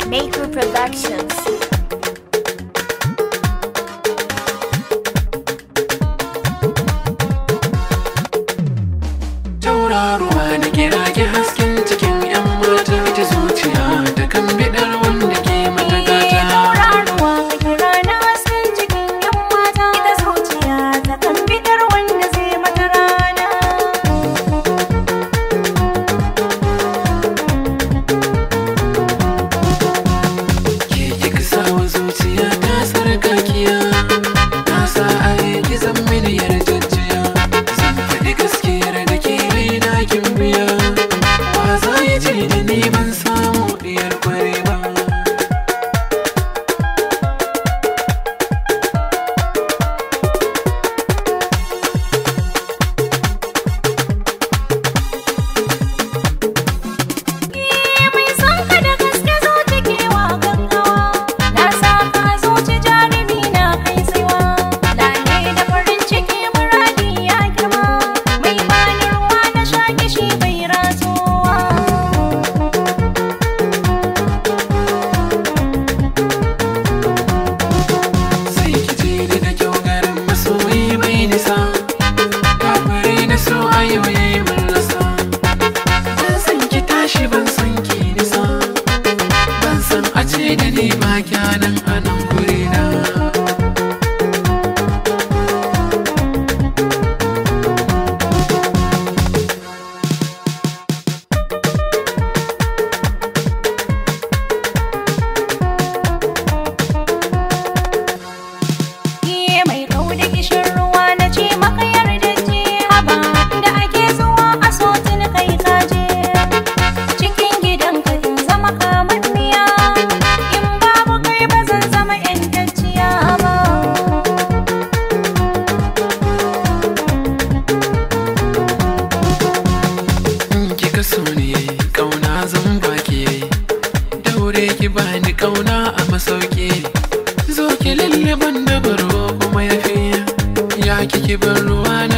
Maker Productions. Tauraruwa da kira ki hasken cikin 'yan mata ta zuciya da kan bidar wanda ke mata gata. Tauraruwa ka kira na hasken cikin 'yan mata ita zuciya ta kan bidar wanda zai mata rana. Ke kika sawa zuciya ta sarkakiya, ta sa a yi gizon miliyar jajjiya. Zan faɗi gaskiyar da ke raina kin biya, ba za ya ce da ni ban samu diyar kware ba. Mai son ka da gaske zo cikewa gaggawa, na sa ka zuci jarumi na kai tsawa. Lale da farin ciki muradi ya girma, mai bani ruwa na sha kishi bai ratsuwa. Sai ki je da kyau garin masoyi mai nisa, kafare na so a yau ya yi min rasa. Ban san ki tashi ban san ki nisa, ban san a ce da ni ba kyanan a nan gurina. Mai kau da kishin ruwa na ce maka yarda ce, haba da ake zuwa a sotin kai kaje. Cikin gidanka in zama kamanniya, in babu kai ba zan zama ƴantacciya ba. In kika so ni kauna zan baki, daure ki bani kauna a masauki. Zo ki lallaban da baro kuma yafi, ya kike bar ruwa na